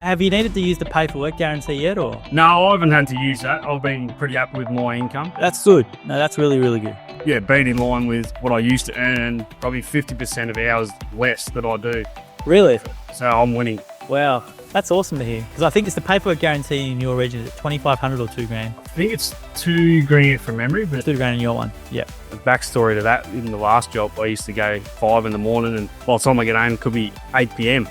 Have you needed to use the pay for work guarantee yet, or? No, I haven't had to use that. I've been pretty happy with my income. That's good. No, that's really, really good. Yeah, been in line with what I used to earn, probably 50% of hours less that I do. Really? So I'm winning. Wow. That's awesome to hear. Because I think it's the pay for work guarantee in your region. Is it 2,500 or 2 grand? I think it's 2 grand from memory, but 2 grand in your one. Yep. the backstory to that, in the last job, I used to go 5 in the morning and by the time I get home, it could be 8 p.m.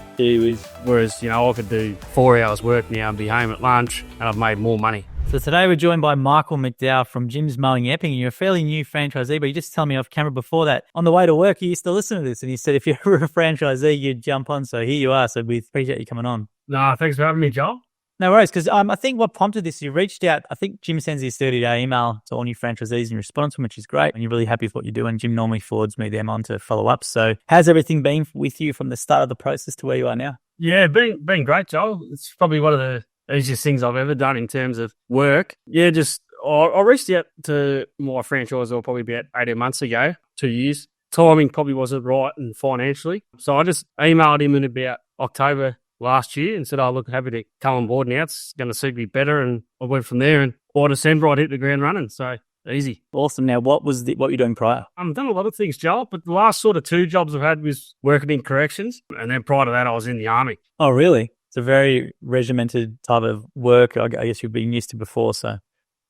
Whereas, I could do 4 hours work now and be home at lunch and I've made more money. So today we're joined by Michael McDow from Jim's Mowing Epping. You're a fairly new franchisee, but you just told me off camera before that on the way to work, you used to listen to this and you said if you were a franchisee, you'd jump on. So here you are. So we appreciate you coming on. No, thanks for having me, Joel. No worries, because I think what prompted this, you reached out. I think Jim sends his 30-day email to all new franchisees and you respond to them, which is great. And you're really happy with what you're doing. Jim normally forwards me them on to follow up. So how's everything been with you from the start of the process to where you are now? Yeah, been great, Joel. It's probably one of the easiest things I've ever done in terms of work. Yeah, I reached out to my franchisor probably about 18 months ago, 2 years. Timing probably wasn't right and financially. So I just emailed him in about October last year and said, look, happy to come on board now. It's going to suit me better. And I went from there and by December, I'd hit the ground running. So easy. Awesome. Now, what were you doing prior? I've done a lot of things, Joel, but the last sort of 2 jobs I've had was working in corrections. And then prior to that, I was in the army. Oh, really? It's a very regimented type of work, I guess you've been used to before. So,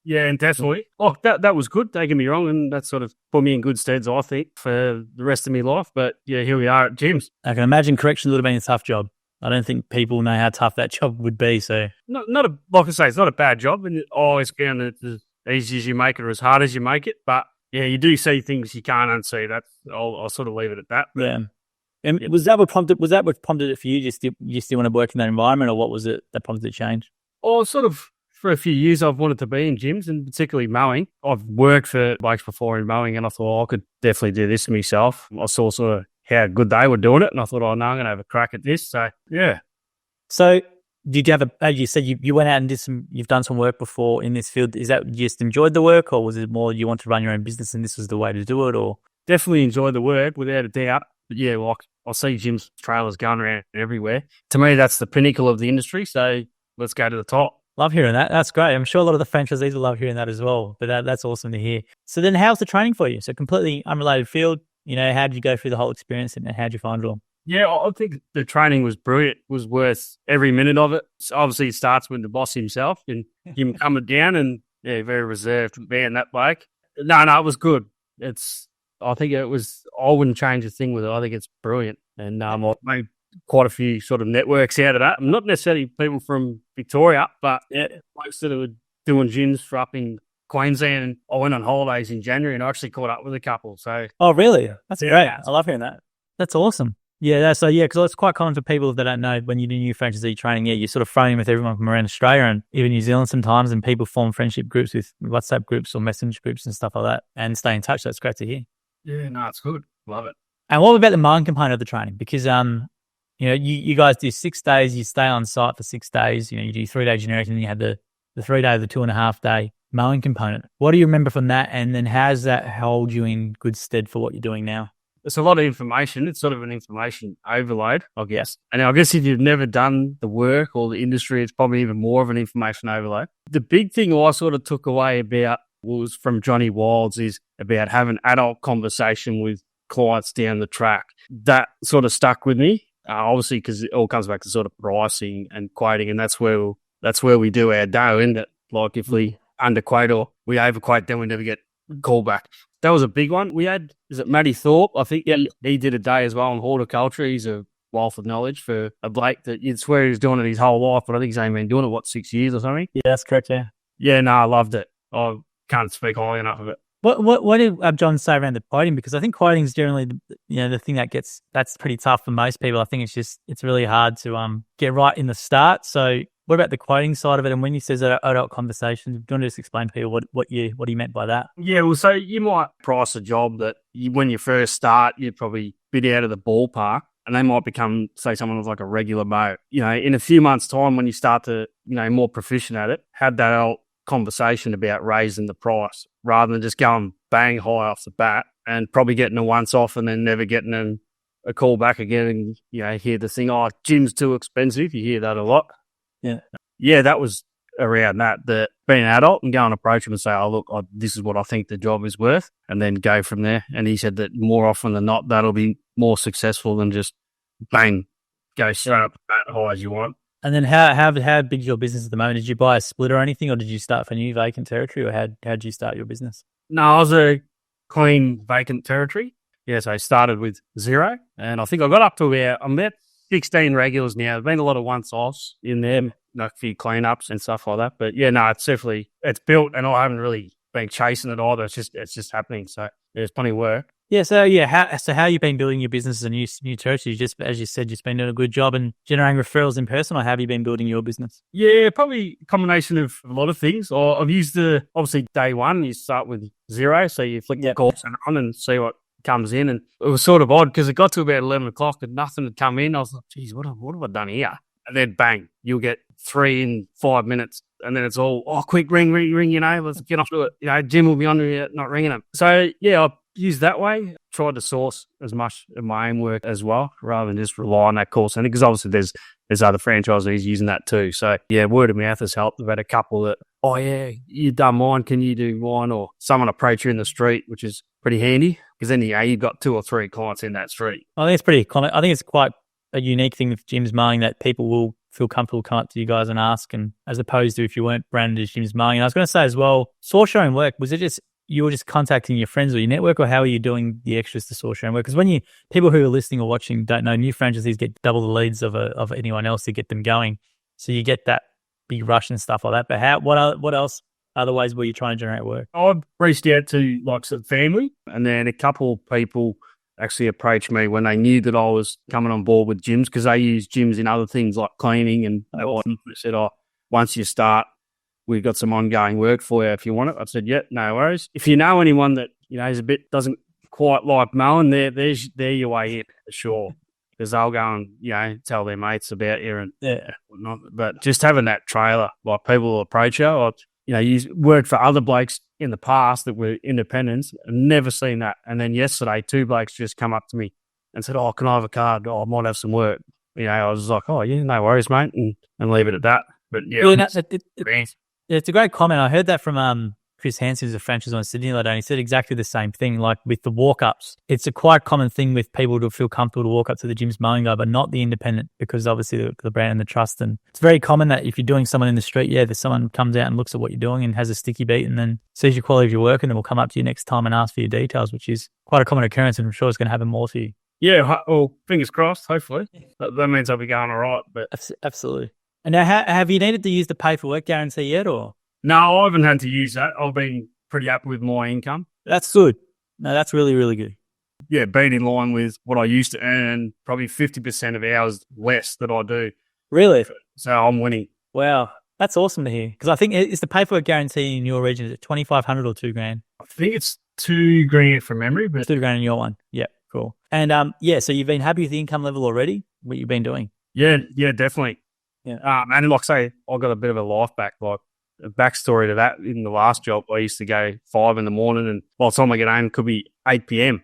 yeah, and definitely. Oh, that was good, don't get me wrong. And that sort of put me in good steads, I think, for the rest of my life. But yeah, here we are at Jim's. I can imagine corrections would have been a tough job. I don't think people know how tough that job would be. So, like I say, it's not a bad job. And I always found that it's as easy as you make it or as hard as you make it. But yeah, you do see things you can't unsee. I'll sort of leave it at that. But, yeah. And was that what prompted it for you? You still want to work in that environment, or what was it that prompted the change? Oh, sort of for a few years I've wanted to be in gyms and particularly mowing. I've worked for blokes before in mowing and I thought I could definitely do this myself. I saw sort of how good they were doing it and I thought, no, I'm going to have a crack at this. So, yeah. So did you have as you said, you went out and you've done some work before in this field. Is that you just enjoyed the work, or was it more you want to run your own business and this was the way to do it? Or definitely enjoyed the work without a doubt. But yeah, like I see Jim's trailers going around everywhere. To me, that's the pinnacle of the industry. So let's go to the top. Love hearing that. That's great. I'm sure a lot of the franchisees will love hearing that as well. But that's awesome to hear. So then how's the training for you? So completely unrelated field. How did you go through the whole experience and how did you find it all? Yeah, I think the training was brilliant. It was worth every minute of it. So obviously, it starts with the boss himself and him coming down and, yeah, very reserved man, that bloke. No, it was good. I wouldn't change a thing with it. I think it's brilliant. And I've made quite a few sort of networks out of that. Not necessarily people from Victoria, but folks that were doing gyms for up in Queensland. And I went on holidays in January and I actually caught up with a couple. So, oh, really? That's great. I love hearing that. That's awesome. Yeah, because it's quite common for people that don't know when you do new franchisee training. Yeah, you're sort of thrown in with everyone from around Australia and even New Zealand sometimes, and people form friendship groups with WhatsApp groups or messenger groups and stuff like that and stay in touch. That's great to hear. Yeah, no, it's good. Love it. And what about the mowing component of the training? Because, you guys do 6 days, you stay on site for 6 days, you do 3-day generic and then you have the 3 day, the 2.5 day mowing component. What do you remember from that? And then how does that hold you in good stead for what you're doing now? It's a lot of information. It's sort of an information overload, I guess. And I guess if you've never done the work or the industry, it's probably even more of an information overload. The big thing I sort of took away about was from Johnny Wilds is about having adult conversation with clients down the track. That sort of stuck with me, obviously, because it all comes back to sort of pricing and quoting, and that's where we do our dough, isn't it? Like if we underquote or we overquote, then we never get callback. That was a big one. We had, is it Matty Thorpe? I think he did a day as well on horticulture. He's a wealth of knowledge for a bloke that you'd swear he was doing it his whole life, but I think he's only been doing it, 6 years or something? Yeah, that's correct, yeah. Yeah, no, I loved it. I can't speak highly enough of it. What did John say around the quoting? Because I think quoting is generally the thing that's pretty tough for most people. I think it's really hard to get right in the start. So what about the quoting side of it? And when he says adult conversations, do you want to just explain to people what he meant by that? Yeah, well, so you might price a job that when you first start, you're probably a bit out of the ballpark. And they might become, say, someone who's like a regular mow. In a few months' time, when you start to, more proficient at it, have that adult conversation about raising the price rather than just going bang high off the bat and probably getting a once off and then never getting a call back again and, hear the thing, gym's too expensive. You hear that a lot. Yeah, that was around that being an adult and go and approach him and say, oh, look, this is what I think the job is worth, and then go from there. And he said that more often than not, that'll be more successful than just bang, go straight up as high as you want. And then how big is your business at the moment? Did you buy a split or anything, or did you start for new vacant territory, or how did you start your business? No, I was a clean vacant territory. Yeah, so I started with 0, and I think I got up to I'm at 16 regulars now. There's been a lot of once-offs in there, a few cleanups and stuff like that. But yeah, no, it's built, and I haven't really been chasing it either. It's just happening. So there's plenty of work. Yeah, how you been building your business as a new territory? Just as you said, you've been doing a good job and generating referrals in person, or have you been building your business? Yeah, probably a combination of a lot of things. I've used obviously day one, you start with 0, so you flick the course on and see what comes in. And it was sort of odd because it got to about 11 o'clock and nothing had come in. I was like, geez, what have I done here? And then bang, you'll get 3 in 5 minutes. And then it's all, quick, ring, let's get off to it. Jim will be on here, not ringing him. So yeah, I used that way. Tried to source as much of my own work as well, rather than just rely on that call centre, because obviously there's other franchisees using that too. So yeah, word of mouth has helped. I've had a couple that, oh yeah, you done mine, can you do mine? Or someone approach you in the street, which is pretty handy, because then you've got 2 or 3 clients in that street. I think it's pretty common. I think it's quite a unique thing with Jim's Mowing that people will feel comfortable coming up to you guys and ask, and as opposed to if you weren't branded as Jim's Mowing. And I was going to say as well, source your own work. Was it just you were just contacting your friends or your network, or how are you doing the extras to source your own work? Because when people who are listening or watching don't know, new franchisees get double the leads of anyone else to get them going. So you get that big rush and stuff like that. But what else? Other ways were you trying to generate work? I've reached out to like some family, and then a couple of people actually approached me when they knew that I was coming on board with gyms, because they use gyms in other things like cleaning, and they said, once you start, we've got some ongoing work for you if you want it. I said, yeah, no worries. If you know anyone that, is doesn't quite like mowing, they're your way in for sure. Because they'll go and, tell their mates about you and whatnot. But just having that trailer, like people will approach you, you worked for other blokes in the past that were independents, I've never seen that. And then yesterday, 2 blokes just come up to me and said, can I have a card? I might have some work. I was like, yeah, no worries, mate, and leave it at that. But yeah, really, it's a great comment. I heard that from Chris Hansen, who's a franchise on Sydney the other day, and he said exactly the same thing. Like with the walk-ups, it's a quite common thing with people to feel comfortable to walk up to the Jim's Mowing guy, but not the independent, because obviously the brand and the trust. And it's very common that if you're doing someone in the street, there's someone comes out and looks at what you're doing and has a sticky beat and then sees your quality of your work, and then will come up to you next time and ask for your details, which is quite a common occurrence, and I'm sure it's going to happen more to you. Yeah, well, fingers crossed, hopefully. That means I'll be going all right. But absolutely. And now, have you needed to use the pay for work guarantee yet, or? No, I haven't had to use that. I've been pretty happy with my income. That's good. No, that's really, really good. Yeah, being in line with what I used to earn, probably 50% of hours less that I do. Really? So I'm winning. Wow, that's awesome to hear. Because I think is the pay for work guarantee in your region, is it $2,500 or $2,000? I think it's $2,000 from memory, but $2,000 in your one. Yeah, cool. And so you've been happy with the income level already? What you've been doing? Yeah, definitely. Yeah. And like I say, I got a bit of a life back. Like a backstory to that, in the last job, I used to go 5 a.m, and by the time I get home, it could be 8 p.m.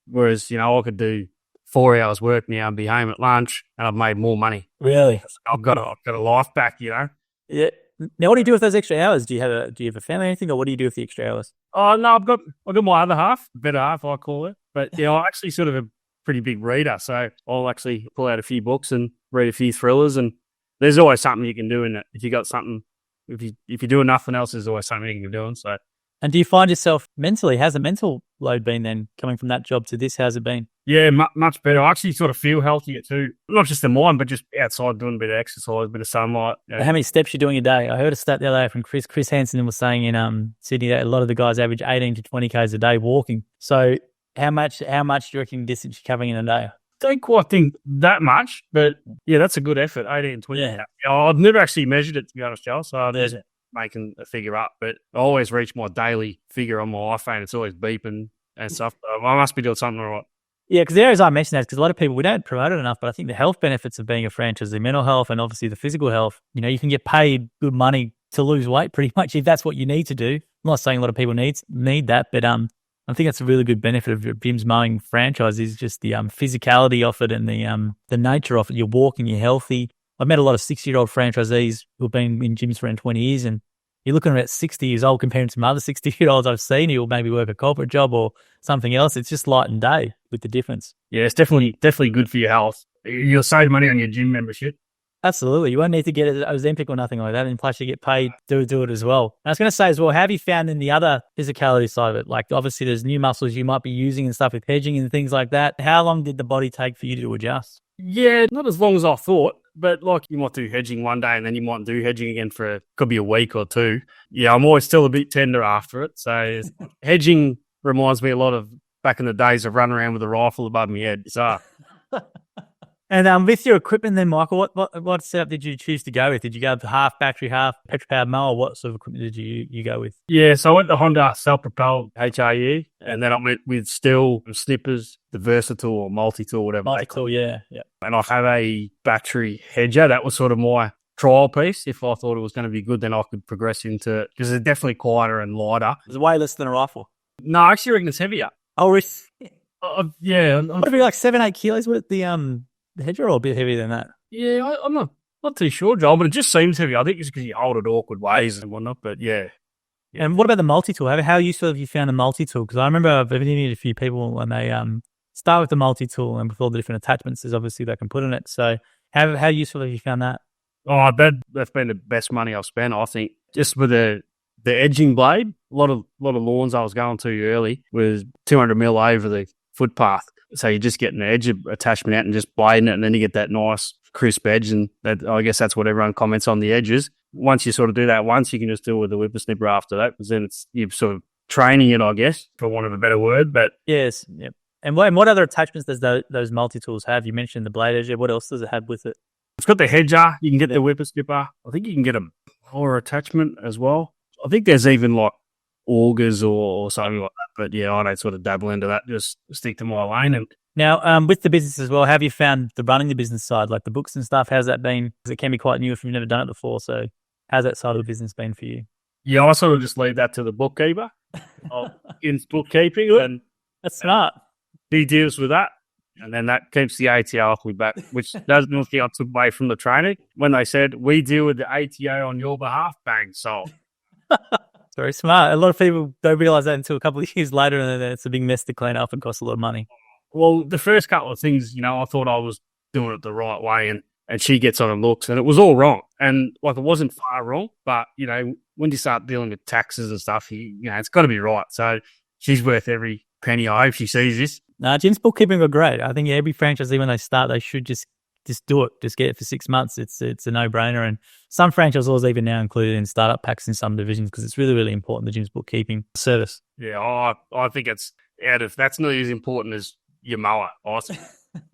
Whereas, I could do 4 hours work now and be home at lunch, and I've made more money. Really? I've got a life back, Yeah. Now, what do you do with those extra hours? Do you have a family or anything, or what do you do with the extra hours? Oh no, I've got my other half, better half, I call it. But I'm actually sort of a pretty big reader, so I'll actually pull out a few books and read a few thrillers, and there's always something you can do in it. If you got something, if you're doing nothing else, there's always something you can do. So. And do you find yourself mentally, how's the mental load been then, coming from that job to this? How's it been? Yeah, much better. I actually sort of feel healthier too. Not just in mind, but just outside doing a bit of exercise, a bit of sunlight. How many steps you're doing a day? I heard a stat the other day from Chris Hansen was saying in Sydney that a lot of the guys average 18 to 20 Ks a day walking. So how much do you reckon distance you're covering in a day? Don't quite think that much, but yeah, that's a good effort, 18, 20. Yeah. I've never actually measured it, to be honest, Joel, so there's making a figure up, but I always reach my daily figure on my iPhone. It's always beeping and stuff. I must be doing something right. Yeah, because the areas I mentioned that, because a lot of people, we don't promote it enough, but I think the health benefits of being a franchise, the mental health and obviously the physical health, you can get paid good money to lose weight pretty much if that's what you need to do. I'm not saying a lot of people need that, but I think that's a really good benefit of your Jim's Mowing franchise is just the physicality of it and the nature of it. You're walking, you're healthy. I've met a lot of 60-year-old franchisees who've been in gyms for around 20 years, and you're looking at 60 years old comparing to some other 60-year-olds I've seen who will maybe work a corporate job or something else. It's just light and day with the difference. Yeah, it's definitely good for your health. You'll save money on your gym membership. Absolutely. You won't need to get an Ozempic or nothing like that. And plus you get paid to do it as well. And I was going to say as well, how have you found in the other physicality side of it? Like obviously there's new muscles you might be using and stuff with hedging and things like that. How long did the body take for you to adjust? Yeah, not as long as I thought, but like you might do hedging one day and then you might do hedging again could be a week or two. Yeah, I'm always still a bit tender after it. So hedging reminds me a lot of back in the days of running around with a rifle above my head. So... And with your equipment then, Michael, what setup did you choose to go with? Did you go with half battery, half petrol-powered mower? What sort of equipment did you go with? Yeah, so I went the Honda self-propelled HRE, and then I went with still snippers, the Versatile or Multi-Tool, whatever. Multi-Tool, yeah. And I have a battery hedger. That was sort of my trial piece. If I thought it was going to be good, then I could progress into it, because it's definitely quieter and lighter. It's way less than a rifle. No, I actually reckon it's heavier. Oh, really? Yeah. Would it be like 7-8 kilos with the hedger, or a bit heavier than that? Yeah, I'm not too sure, Joel, but it just seems heavy. I think it's because you hold it awkward ways and whatnot, but yeah. And what about the multi-tool? How useful have you found a multi-tool? Because I remember I've interviewed a few people and they start with the multi-tool, and with all the different attachments there's obviously they can put in it. So how useful have you found that? Oh, that's been the best money I've spent, I think. Just with the edging blade, a lot of lawns I was going to early was 200 mil over the footpath. So you're just getting the edge attachment out and just blading it, and then you get that nice crisp edge. And I guess that's what everyone comments on the edges. Once you sort of do that once, you can just do it with the whippersnipper after that, because then you're sort of training it, I guess, for want of a better word. But yes, yep. And what other attachments does those multi-tools have? You mentioned the blade edger. What else does it have with it? It's got the hedger. You can get the whippersnipper. I think you can get a mower attachment as well. I think there's even like augers or something like that. But yeah, I don't sort of dabble into that. Just stick to my lane. And now, with the business as well, how have you found the running the business side, like the books and stuff? How's that been? Because it can be quite new if you've never done it before. So how's that side of the business been for you? Yeah, I sort of just leave that to the bookkeeper in bookkeeping. And that's smart. He deals with that. And then that keeps the ATO off my back, which does nothing I took away from the training. When they said, we deal with the ATO on your behalf, bang, sold. Very smart. A lot of people don't realise that until a couple of years later, and then it's a big mess to clean up and costs a lot of money. Well, the first couple of things, I thought I was doing it the right way, and she gets on and looks, and it was all wrong. And like, it wasn't far wrong, but, when you start dealing with taxes and stuff, it's got to be right. So she's worth every penny. I hope she sees this. No, Jim's bookkeeping are great. I think every franchisee, when they start, they should just do it. Just get it for 6 months. It's a no-brainer. And some franchisors even now included in startup packs in some divisions, because it's really, really important, the Jim's bookkeeping service. Yeah, I think that's not as important as your mower. Awesome.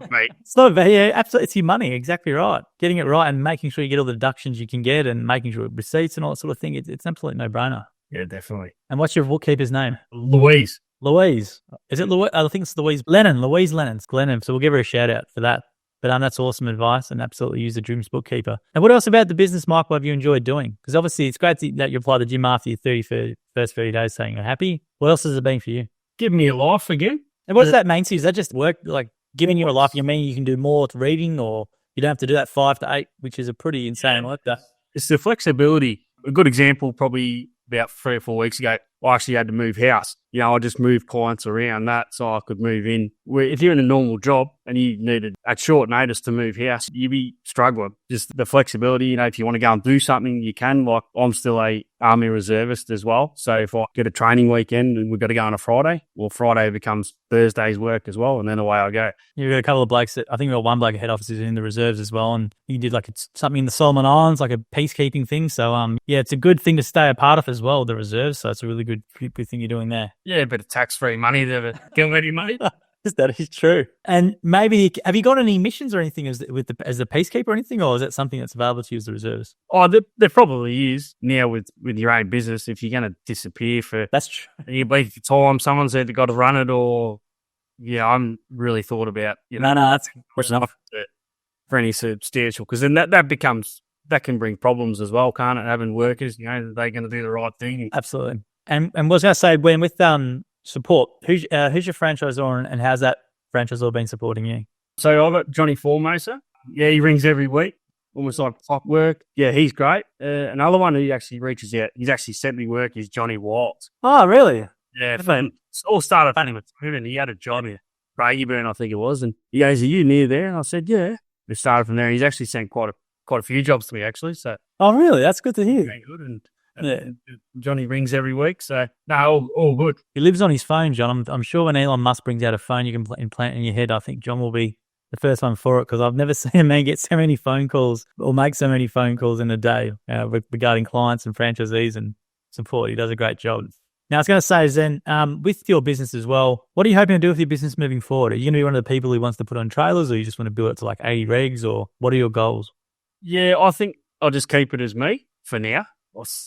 Mate. It's not bad. Yeah, absolutely. It's your money. Exactly right. Getting it right and making sure you get all the deductions you can get and making sure receipts and all that sort of thing. It's an absolute no-brainer. Yeah, definitely. And what's your bookkeeper's name? Louise. Is it Louise? I think it's Louise Lennon. Louise Lennon. It's Glennon. So we'll give her a shout out for that. But that's awesome advice, and absolutely use the Jim's bookkeeper. And what else about the business, Michael, have you enjoyed doing? Because obviously it's great that you apply the gym after your first 30 days saying you're happy. What else has it been for you? Giving me a life again. And what does that mean to you? Is that just work, like giving you a life? You mean you can do more to reading, or you don't have to do that 5 to 8, which is a pretty insane work that. It's the flexibility. A good example, probably about 3 or 4 weeks ago, I actually had to move house. I just moved clients around that so I could move in. Where if you're in a normal job and you needed at short notice to move house, you'd be struggling. Just the flexibility, if you want to go and do something, you can. Like, I'm still a Army reservist as well. So if I get a training weekend and we've got to go on a Friday, well, Friday becomes Thursday's work as well, and then away I go. You've got a couple of blokes that, I think we've got one bloke at head office is in the reserves as well, and you did like something in the Solomon Islands, like a peacekeeping thing. So yeah, it's a good thing to stay a part of as well, the reserves. So it's a really good thing you're doing there. Yeah, a bit of tax-free money there, get any money. That is true. And maybe, have you got any missions or anything as the peacekeeper or anything, or is that something that's available to you as the reserves? Oh, there probably is now with your own business. If you're going to disappear for, that's true. You bleed your time, someone's either got to run it, or I'm really thought about. No, that's enough for any substantial, because then that can bring problems as well, can't it? Having workers, are they going to do the right thing? Absolutely. And I was going to say, when with support, who's your franchisor, and how's that franchisor been supporting you? So I've got Johnny Formosa. Yeah, he rings every week. almost like clockwork. Yeah, he's great. Another one who actually reaches out, he's actually sent me work, is Johnny Wild. Oh, really? Yeah, it all started funny with him, and he had a job here, Craigieburn, I think it was, and he goes, "Are you near there?" And I said, "Yeah." We started from there. He's actually sent quite a few jobs to me, actually. So, Oh, really? That's good to hear. very good, and Johnny rings every week, so no, all good. He lives on his phone, John. I'm sure when Elon Musk brings out a phone you can implant in your head, I think John will be the first one for it, because I've never seen a man get so many phone calls or make so many phone calls in a day regarding clients and franchisees and support. He does a great job. Now, I was going to say, Zen, with your business as well, what are you hoping to do with your business moving forward? Are you going to be one of the people who wants to put on trailers, or you just want to build it to like 80 regs, or what are your goals? Yeah, I think I'll just keep it as me for now.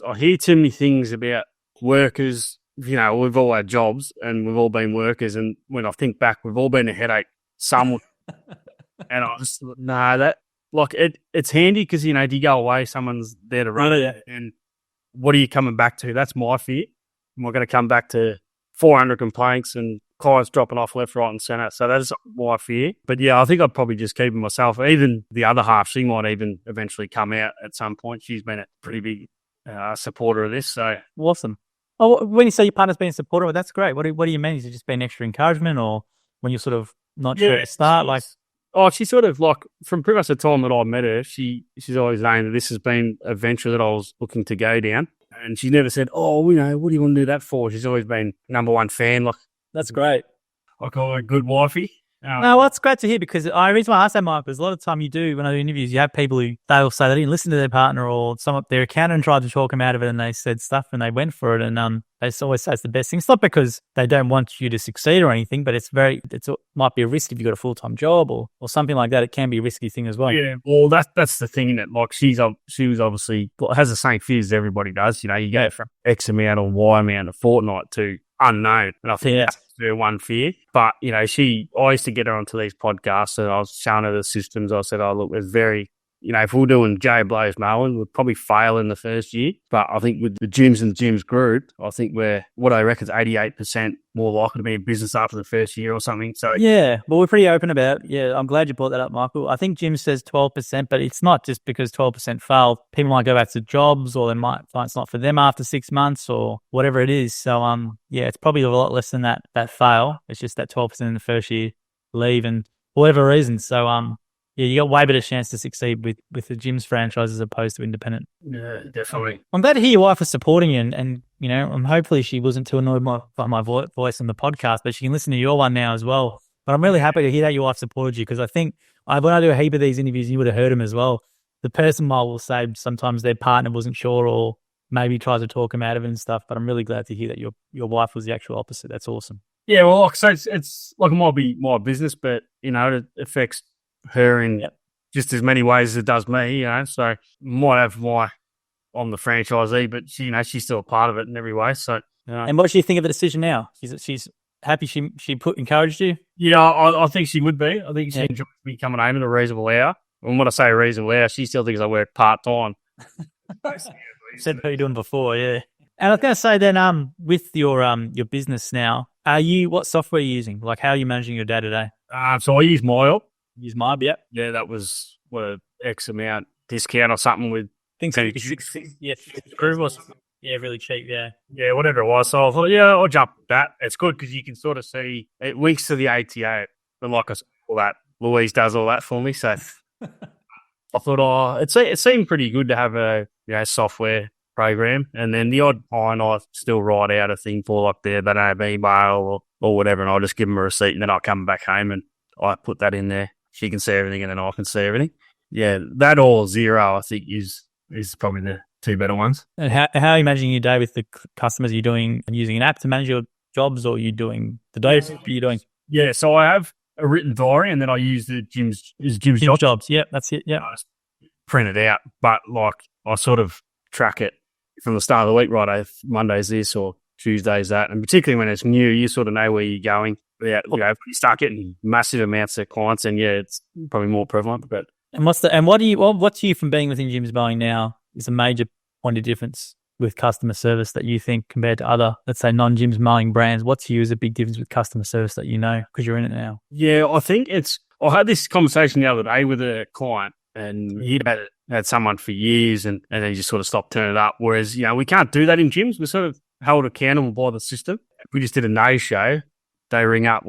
I hear too many things about workers. We've all had jobs and we've all been workers. And when I think back, we've all been a headache somewhat. And I just thought, it's handy because, if you go away, someone's there to run it. And what are you coming back to? That's my fear. Am I going to come back to 400 complaints and clients dropping off left, right and centre? So that's my fear. But yeah, I think I'd probably just keep it myself. Even the other half, she might even eventually come out at some point. She's been a pretty big supporter of this. So awesome. Oh, when you say your partner's been supportive, that's great. What do you mean? Is it just been extra encouragement, or when you're sort of not sure to start? She sort of from pretty much the time that I met her, she's always saying that this has been a venture that I was looking to go down. And she never said, "Oh, what do you want to do that for?" She's always been number one fan. That's great. I call her a good wifey. No, that's great to hear, because the reason why I say Mike is a lot of the time when I do interviews, you have people who they'll say they didn't listen to their partner, or their accountant tried to talk them out of it and they said stuff and they went for it, and they always say it's the best thing. It's not because they don't want you to succeed or anything, but it might be a risk if you've got a full-time job or something like that. It can be a risky thing as well. Yeah, well, that's the thing, that she was obviously has the same fears everybody does. You go from X amount or Y amount a fortnight to unknown, and I think that's her one fear. But I used to get her onto these podcasts, and I was showing her the systems. I said, "Oh, look, it's very." If we're doing J Blows mowing, we'd probably fail in the first year. But I think with the gyms and the gyms group, I think we're, what I reckon is 88% more likely to be in business after the first year or something. So yeah, well, we're pretty open about it. Yeah, I'm glad you brought that up, Michael. I think Jim says 12%, but it's not just because 12% fail. People might go back to jobs, or they might find it's not for them after 6 months or whatever it is. So yeah, it's probably a lot less than that fail. It's just that 12% in the first year leave, and for whatever reason. So yeah, you got way better chance to succeed with the gym's franchise as opposed to independent. Yeah, definitely. I'm glad to hear your wife is supporting you, and hopefully she wasn't too annoyed by my voice on the podcast, but she can listen to your one now as well. But I'm really happy to hear that your wife supported you, because I think when I do a heap of these interviews, you would have heard them as well. The person will say sometimes their partner wasn't sure, or maybe tries to talk them out of it and stuff. But I'm really glad to hear that your wife was the actual opposite. That's awesome. Yeah, well, so it's like, it might be my business, but it affects her in just as many ways as it does me, so might have I'm the franchisee, but she's still a part of it in every way. So, and what does she think of the decision now? She's happy she encouraged you? Yeah, I think she would be. I think she enjoys me coming home at a reasonable hour. And when I say a reasonable hour, she still thinks I work part-time. Said what you're doing before, yeah. And I was going to say then, with your business now, what software are you using? Like, how are you managing your day-to-day? So I use MyOp. Use Mob, yeah. Yeah, that was X amount discount or something with things. Yeah, really cheap. Yeah, whatever it was. So I thought, I'll jump with that. It's good because you can sort of see it links to the ATA, and like I said, all that Louise does all that for me. So I thought, it seemed pretty good to have a software program, and then the odd time I still write out a thing for like they don't have email or whatever, and I'll just give them a receipt, and then I'll come back home and I put that in there. She can see everything, and then I can see everything. Yeah, that or Xero, I think, is probably the two better ones. And how are you managing your day with the customers? Are you using an app to manage your jobs, or are you doing the day? What are you doing? Yeah, so I have a written diary, and then I use the Jim's jobs. Yeah, that's it. Yeah, print it out, but I sort of track it from the start of the week. Right, Monday's this or Tuesday's that, and particularly when it's new, you sort of know where you're going. Yeah, you start getting massive amounts of clients, and it's probably more prevalent. But what's to you from being within Jim's Mowing now is a major point of difference with customer service that you think compared to other, let's say, non-Jim's Mowing brands? What to you is a big difference with customer service that because you're in it now? Yeah, I think I had this conversation the other day with a client, and he had had someone for years and then you just sort of stopped turning up. Whereas, we can't do that in gyms. We're sort of held accountable by the system. If we just did a no-show, they ring up,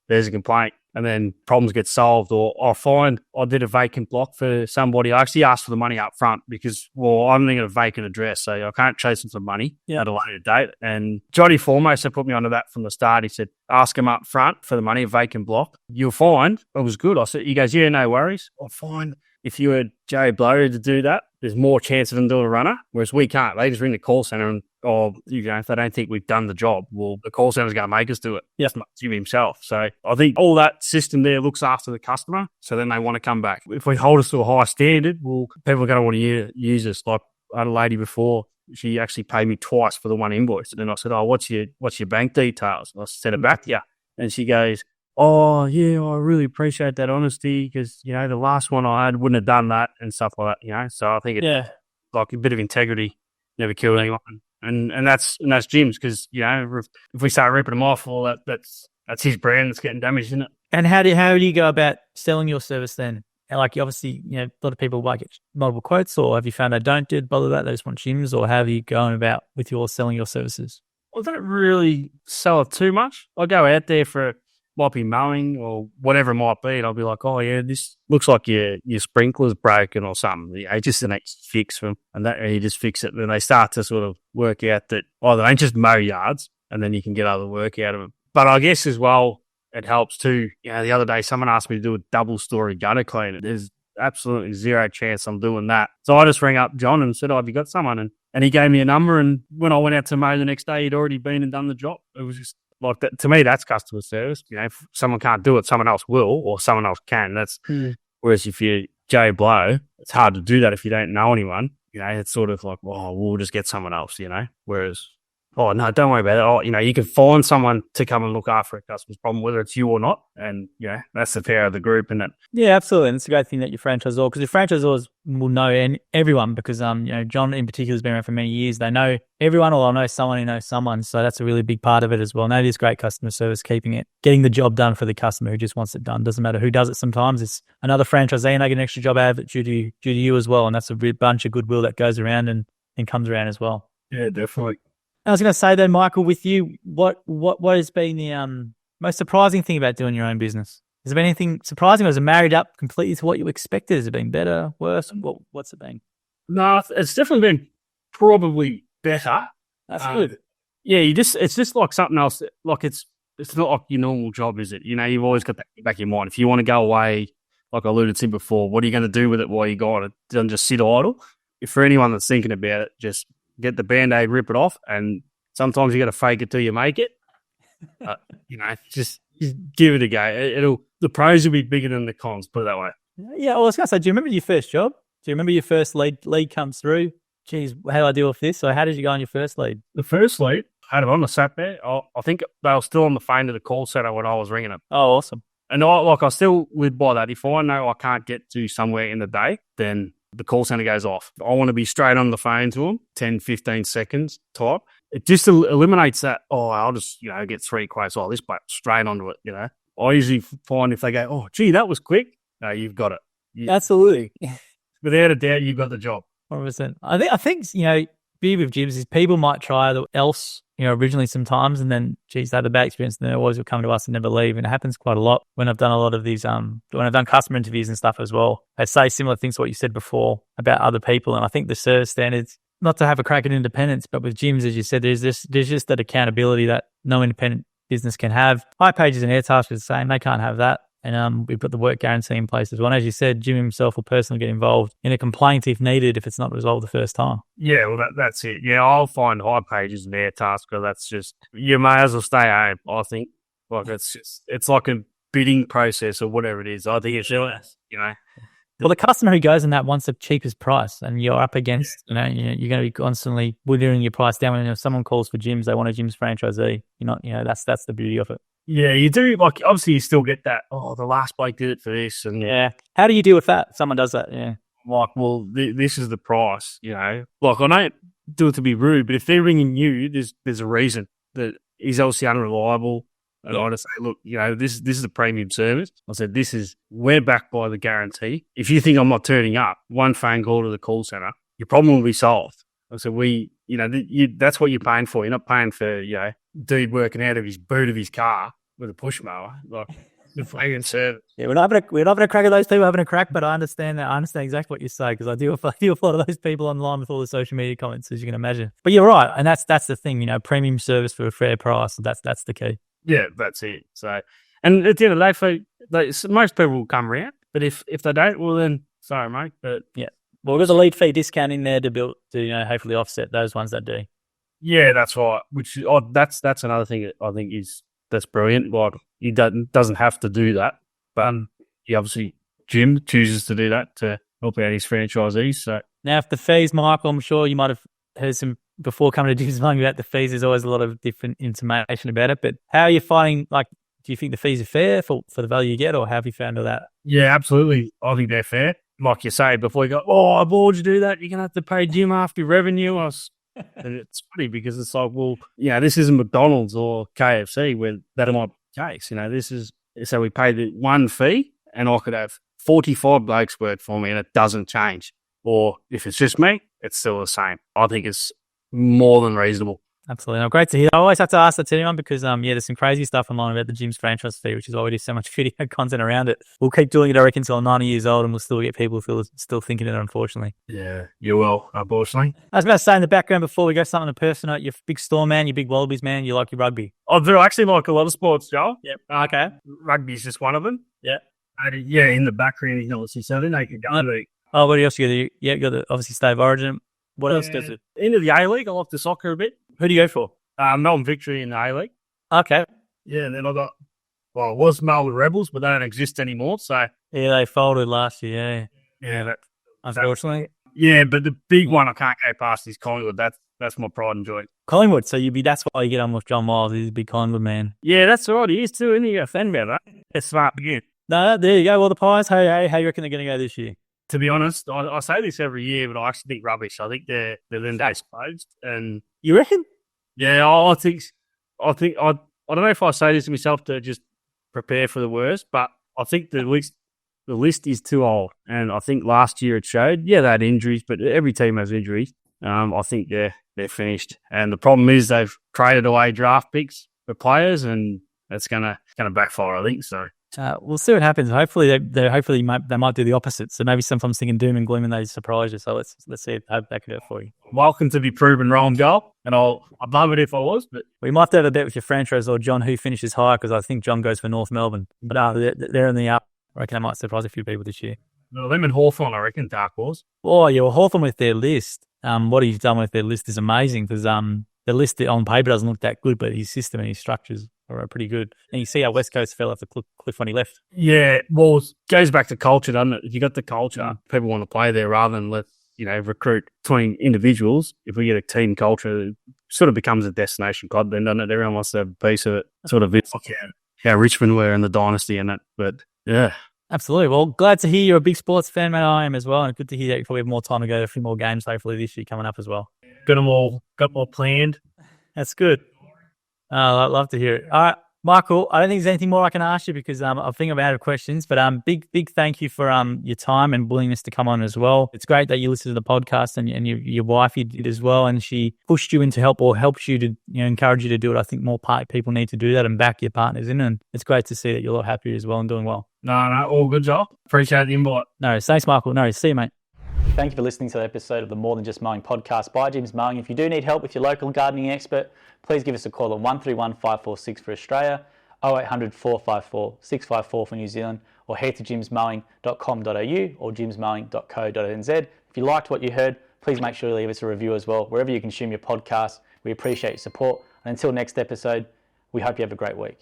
there's a complaint. And then problems get solved. Or I find I did a vacant block for somebody. I actually asked for the money up front because, I'm thinking of a vacant address, so I can't chase them for money at a later date. And Johnny foremost had put me onto that from the start. He said, ask him up front for the money, a vacant block. You'll find it was good. He goes, yeah, no worries. I find if you had Joe Blow to do that, there's more chance of them doing a runner, whereas we can't. They just ring the call centre and, if they don't think we've done the job, the call centre's going to make us do it. Yeah. Him himself. So I think all that system there looks after the customer, so then they want to come back. If we hold us to a high standard, people are going to want to use us. Like I had a lady before, she actually paid me twice for the one invoice. And then I said, what's your bank details? And I sent it back to you. And she goes, oh, yeah, I really appreciate that honesty because, the last one I had wouldn't have done that and stuff like that, So I think it's like a bit of integrity, never killed anyone. And that's gyms because, if we start ripping them off, that's his brand that's getting damaged, isn't it? And how do you go about selling your service then? And like obviously, a lot of people might get multiple quotes, or have you found they don't bother that, they just want gyms, or how are you going about with your selling your services? I don't really sell it too much. I go out there might be mowing or whatever it might be, and I'll be like, oh yeah, this looks like your sprinkler's broken or something. Just an fix them, and that you just fix it. And then they start to sort of work out that they don't just mow yards, and then you can get other work out of them. But I guess as well, it helps too. The other day someone asked me to do a double-story gutter cleaner. There's absolutely zero chance I'm doing that. So I just rang up John and said, have you got someone? And he gave me a number, and when I went out to mow the next day, he'd already been and done the job. It was just like that. To me, that's customer service. If someone can't do it, someone else will, or someone else can. That's whereas if you're Joe Blow, it's hard to do that if you don't know anyone. It's sort of like, we'll just get someone else. Whereas, no, don't worry about it. You can find someone to come and look after a customer's problem, whether it's you or not. And that's the power of the group, isn't it? Yeah, absolutely. And it's a great thing that your franchisor, because your franchisors will know everyone because John in particular has been around for many years. They know everyone, or they'll know someone who knows someone. So that's a really big part of it as well. And that is great customer service, getting the job done for the customer who just wants it done. Doesn't matter who does it. Sometimes it's another franchisee and they get an extra job out of it due to you as well. And that's a bunch of goodwill that goes around and comes around as well. Yeah, definitely. I was going to say then, Michael, with you, what has been the most surprising thing about doing your own business? Has there been anything surprising, or has it married up completely to what you expected? Has it been better, worse? What's it been? No, it's definitely been probably better. That's good. Yeah, it's just like something else. Like it's not like your normal job, is it? You've always got that back in your mind. If you want to go away, like I alluded to before, what are you going to do with it while you got it? Don't just sit idle. If for anyone that's thinking about it, just get the Band-Aid, rip it off, and sometimes you got to fake it till you make it. Just give it a go. The pros will be bigger than the cons, put it that way. Yeah, well, I was going to say, do you remember your first job? Do you remember your first lead comes through? Geez, how do I deal with this? So how did you go on your first lead? The first lead, I had it on, I sat there. I think they were still on the phone to the call centre when I was ringing them. Oh, awesome. And I still live by that. If I know I can't get to somewhere in the day, then the call centre goes off. I want to be straight on the phone to them, 10, 15 seconds type. It just eliminates that, I'll just, get 3 quotes. This bloke, straight onto it, I usually find if they go, gee, that was quick. No, you've got it. Absolutely. Without a doubt, you've got the job. 100%. I think beauty with gyms is people might try else, originally sometimes, and then, geez, they have a bad experience, and then always will come to us and never leave. And it happens quite a lot when I've done a lot of these, when I've done customer interviews and stuff as well. They say similar things to what you said before about other people. And I think the service standards, not to have a crack at independence, but with gyms, as you said, there's just that accountability that no independent business can have. High Pages and Airtask are the same. They can't have that. And we've got the work guarantee in place as well. And as you said, Jim himself will personally get involved in a complaint if needed, if it's not resolved the first time. Yeah, well, that's it. Yeah, I'll find High Pages and Airtask, because that's just, you may as well stay home, I think. Like, it's like a bidding process or whatever it is. I think it's, Well, the customer who goes in that wants the cheapest price, and you're up against, you're going to be constantly withering your price down. And if someone calls for gyms, they want a gyms franchisee. You're not, that's the beauty of it. Yeah, you do. Like, obviously, you still get that. The last bloke did it for this, and yeah. How do you deal with that? If someone does that, yeah. Like, well, this is the price. Like, I don't do it to be rude, but if they're ringing you, there's a reason that he's obviously unreliable. And I just say, look, this is a premium service. I said, we're backed by the guarantee. If you think I'm not turning up, one phone call to the call center, your problem will be solved. I said, that's what you're paying for. You're not paying for, dude working out of his boot of his car with a push mower. Like, the fucking service. Yeah, we're not having a crack at those people having a crack, but I understand that. I understand exactly what you say because I deal with a lot of those people online with all the social media comments, as you can imagine. But you're right, and that's the thing, premium service for a fair price. That's the key. Yeah, that's it. So, and at the end of the day, most people will come around, but if they don't, well then, sorry, mate. But yeah, well, there's a lead fee discount in there to hopefully offset those ones that do. Yeah, that's right. Which that's another thing that I think that's brilliant. Like, he doesn't have to do that, but he obviously, Jim chooses to do that to help out his franchisees. So now, if the fees, Michael, I'm sure you might have heard some before coming to Jim's Mowing about the fees. There's always a lot of different information about it. But how are you finding? Like, do you think the fees are fair for the value you get, or how have you found all that? Yeah, absolutely. I think they're fair. Like you say before, you go, why would you do that? You're gonna have to pay Jim after your revenue. And it's funny because it's like, well, this isn't McDonald's or KFC where that might be the case. This is, so we pay the one fee and I could have 45 blokes work for me and it doesn't change. Or if it's just me, it's still the same. I think it's more than reasonable. Absolutely. No, great to hear. I always have to ask that to anyone because, there's some crazy stuff online about the gym's franchise fee, which is why we do so much video content around it. We'll keep doing it, I reckon, until I'm 90 years old and we'll still get people who are still thinking it, unfortunately. Yeah, you will, unfortunately. I was about to say in the background before we go something personal, you're a big Storm man, you're a big Wallabies man, you like your rugby. I do actually like a lot of sports, Joel. Yep. Okay. Rugby's just one of them. Yeah. In the background, you can obviously see Saturday naked gun. Oh, what else you got to do? Yeah, you got the obviously State of Origin. What else does it? Into the A-League, I like the soccer a bit. Who do you go for? Melbourne Victory in the A-League. Okay. Yeah, and then it was Melbourne Rebels, but they don't exist anymore. So yeah, they folded last year. Yeah, unfortunately. But the big one I can't go past is Collingwood. That's my pride and joy. Collingwood. So that's why you get on with John Miles. He's a big Collingwood man. Yeah, that's right. He is too, isn't he? You're a fan about that. It's smart begin. No, there you go. Well, the Pies. Hey, how you reckon they're going to go this year? To be honest, I say this every year, but I actually think rubbish. I think they're then exposed. And you reckon? Yeah, I think I don't know if I say this to myself to just prepare for the worst, but I think the list is too old. And I think last year it showed. Yeah, they had injuries, but every team has injuries. I think they're finished. And the problem is they've traded away draft picks for players, and that's gonna backfire, I think. So we'll see what happens. Hopefully they might do the opposite. So maybe sometimes thinking doom and gloom and they surprise you. So let's see how that could go for you. Welcome to be proven wrong, Joel. And I'd love it if I was, but we might have to have a bet with your franchise or John who finishes higher, because I think John goes for North Melbourne. But they're in the up. I reckon they might surprise a few people this year. Well, them and Hawthorn, I reckon, dark horse. Oh yeah, well Hawthorn with their list. What he's done with their list is amazing, because the list on paper doesn't look that good, but his system and his structures are pretty good. And you see how West Coast fell off the cliff when he left. Yeah, well, it goes back to culture, doesn't it? If you got the culture, people want to play there rather than recruit between individuals. If we get a team culture, it sort of becomes a destination club then, doesn't it? Everyone wants to have a piece of it. Sort of it's like how Richmond were in the dynasty and that. But yeah. Absolutely. Well, glad to hear you're a big sports fan, mate. I am as well. And good to hear that you probably have more time to go to a few more games, hopefully this year coming up as well. Got them all planned. That's good. I'd love to hear it. All right, Michael, I don't think there's anything more I can ask you, because I think I'm out of questions. But big thank you for your time and willingness to come on as well. It's great that you listen to the podcast, and your wife, you did as well, and she pushed you into help, or helps you to encourage you to do it. I think more people need to do that and back your partners in, and it's great to see that you're a lot happier as well and doing well. No, all good, Joel. Appreciate the invite. No, thanks, Michael. No, see you, mate. Thank you for listening to the episode of the More Than Just Mowing podcast by Jim's Mowing. If you do need help with your local gardening expert, please give us a call on 131 546 for Australia, 0800 454 654 for New Zealand, or head to jimsmowing.com.au or jimsmowing.co.nz. If you liked what you heard, please make sure you leave us a review as well, wherever you consume your podcast. We appreciate your support. And until next episode, we hope you have a great week.